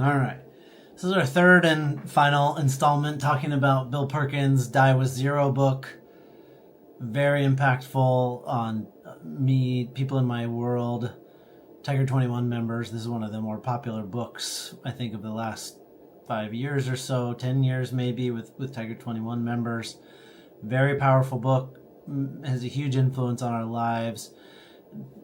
All right. This is our third and final installment talking about Bill Perkins' Die with Zero book. Very impactful on me, people in my world, Tiger 21 members. This is one of the more popular books, I think, of the last 5 years or so, 10 years maybe, with Tiger 21 members. Very powerful book, has a huge influence on our lives.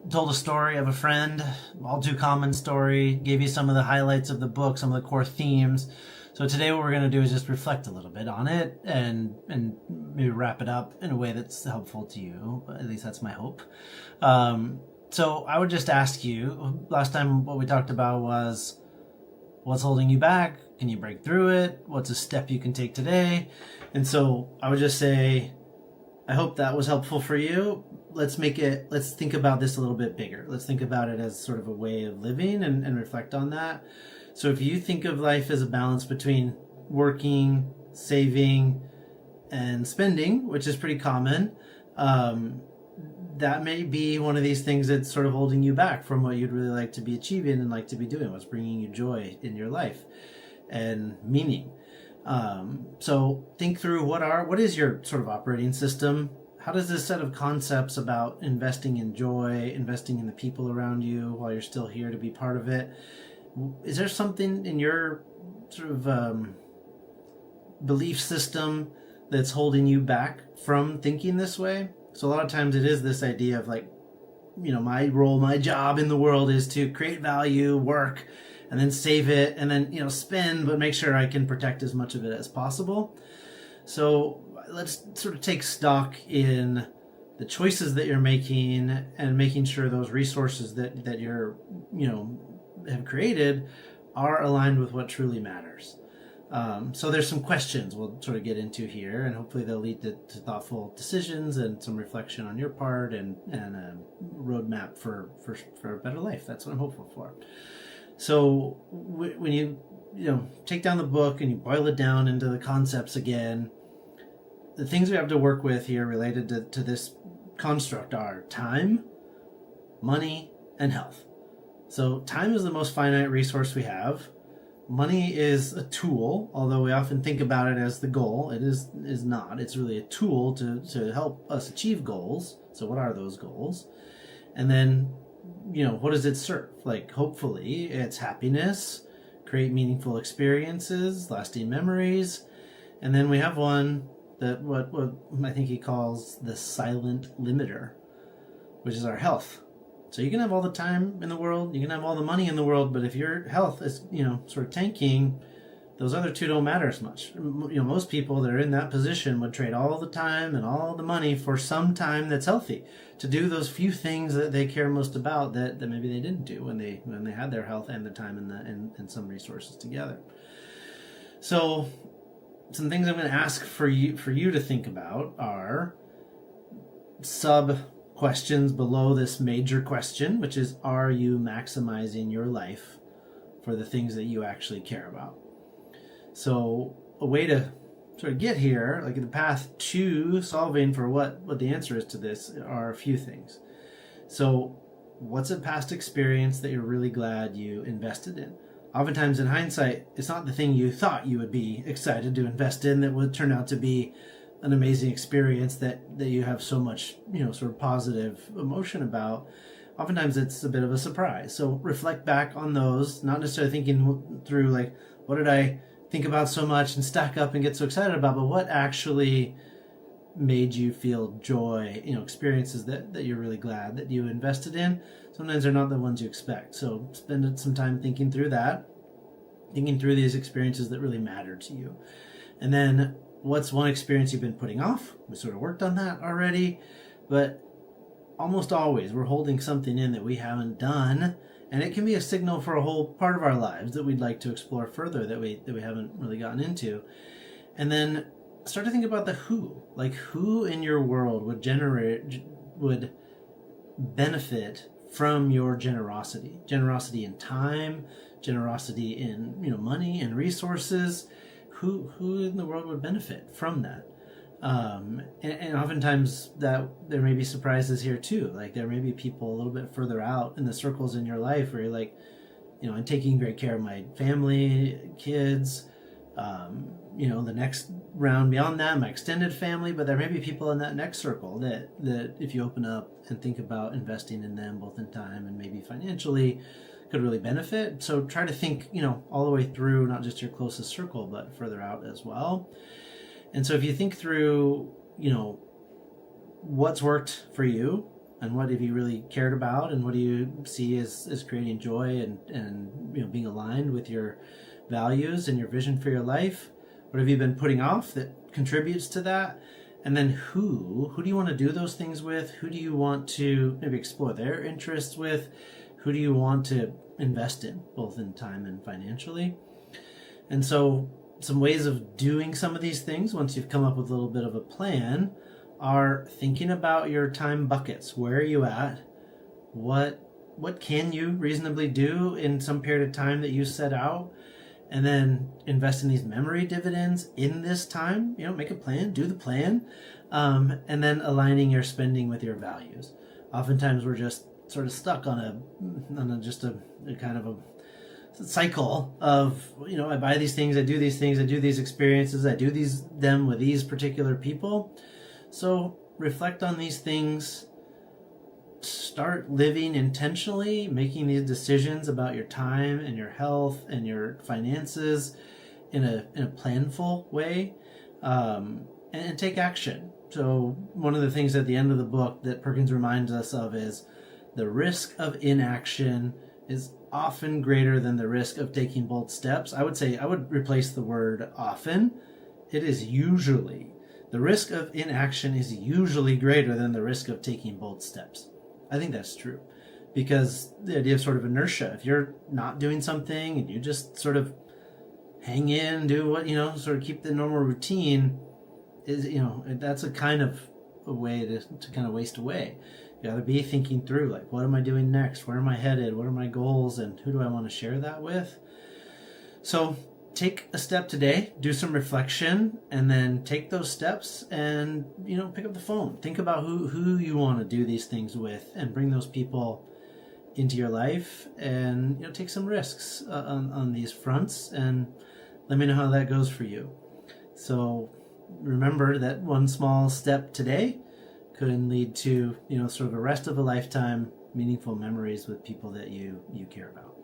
Told a story of a friend, all too common story, gave you some of the highlights of the book, some of the core themes. So today what we're going to do is just reflect a little bit on it and maybe wrap it up in a way that's helpful to you. At least that's my hope. So I would just ask you, last time what we talked about was what's holding you back? Can you break through it? What's a step you can take today? And so I would just say, I hope that was helpful for you. Let's think about this a little bit bigger. Let's think about it as sort of a way of living and reflect on that. So if you think of life as a balance between working, saving, and spending, which is pretty common, that may be one of these things that's sort of holding you back from what you'd really like to be achieving and like to be doing, what's bringing you joy in your life and meaning. So think through what is your sort of operating system? How does this set of concepts about investing in joy, investing in the people around you while you're still here to be part of it, is there something in your sort of belief system that's holding you back from thinking this way? So a lot of times it is this idea of like, my role, my job in the world is to create value, work, and then save it, and then, spend, but make sure I can protect as much of it as possible. So let's sort of take stock in the choices that you're making and making sure those resources that you're, have created are aligned with what truly matters. So there's some questions we'll sort of get into here, and hopefully they'll lead to thoughtful decisions and some reflection on your part and a roadmap for a better life. That's what I'm hopeful for. So when you take down the book and you boil it down into the concepts again, the things we have to work with here related to this construct are time, money, and health. So time is the most finite resource we have. Money is a tool, although we often think about it as the goal. It is not. It's really a tool to help us achieve goals. So what are those goals? And then, what does it serve? Like, hopefully, it's happiness, create meaningful experiences, lasting memories. And then we have one that what I think he calls the silent limiter, which is our health. So you can have all the time in the world, you can have all the money in the world, but if your health is, sort of tanking, those other two don't matter as much. Most people that are in that position would trade all the time and all the money for some time that's healthy to do those few things that they care most about that maybe they didn't do when they had their health and the time and some resources together. So some things I'm going to ask for you to think about are sub questions below this major question, which is, are you maximizing your life for the things that you actually care about? So a way to sort of get here, like the path to solving for what the answer is to this, are a few things. So what's a past experience that you're really glad you invested in? Oftentimes in hindsight, it's not the thing you thought you would be excited to invest in that would turn out to be an amazing experience that you have so much, sort of positive emotion about. Oftentimes it's a bit of a surprise. So reflect back on those, not necessarily thinking through like, what did I think about so much and stack up and get so excited about, but what actually made you feel joy, experiences that you're really glad that you invested in. Sometimes they're not the ones you expect. So spend some time thinking through that, thinking through these experiences that really matter to you. And then what's one experience you've been putting off? We sort of worked on that already, but almost always we're holding something in that we haven't done, and it can be a signal for a whole part of our lives that we'd like to explore further that we haven't really gotten into. And then start to think about the who. Like, who in your world would benefit from your generosity? Generosity in time, generosity in money and resources. Who in the world would benefit from that? And oftentimes that there may be surprises here too. Like, there may be people a little bit further out in the circles in your life where you're like, and taking great care of my family, kids, the next round beyond that, my extended family. But there may be people in that next circle that if you open up and think about investing in them, both in time and maybe financially, could really benefit. So try to think, all the way through, not just your closest circle, but further out as well. And so if you think through, what's worked for you, and what have you really cared about, and what do you see as creating joy and being aligned with your values and your vision for your life? What have you been putting off that contributes to that? And then who do you want to do those things with? Who do you want to maybe explore their interests with? Who do you want to invest in, both in time and financially? And so some ways of doing some of these things, once you've come up with a little bit of a plan, are thinking about your time buckets. Where are you at? What can you reasonably do in some period of time that you set out? And then invest in these memory dividends in this time. Make a plan, do the plan, and then aligning your spending with your values. Oftentimes we're just sort of stuck on a kind of a cycle of, I buy these things, I do these things, I do these experiences, I do them with these particular people. So reflect on these things. Start living intentionally, making these decisions about your time and your health and your finances in a planful way, and take action. So one of the things at the end of the book that Perkins reminds us of is the risk of inaction is often greater than the risk of taking bold steps. I would replace the word often. It is usually. The risk of inaction is usually greater than the risk of taking bold steps. I think that's true, because the idea of sort of inertia, if you're not doing something and you just sort of hang in, do what, sort of keep the normal routine, is, that's a kind of a way to kind of waste away. You got to be thinking through, like, what am I doing next? Where am I headed? What are my goals? And who do I want to share that with? So take a step today, do some reflection, and then take those steps and, pick up the phone. Think about who you want to do these things with, and bring those people into your life, and, take some risks on these fronts, and let me know how that goes for you. So remember that one small step today could lead to, sort of a rest of a lifetime, meaningful memories with people that you care about.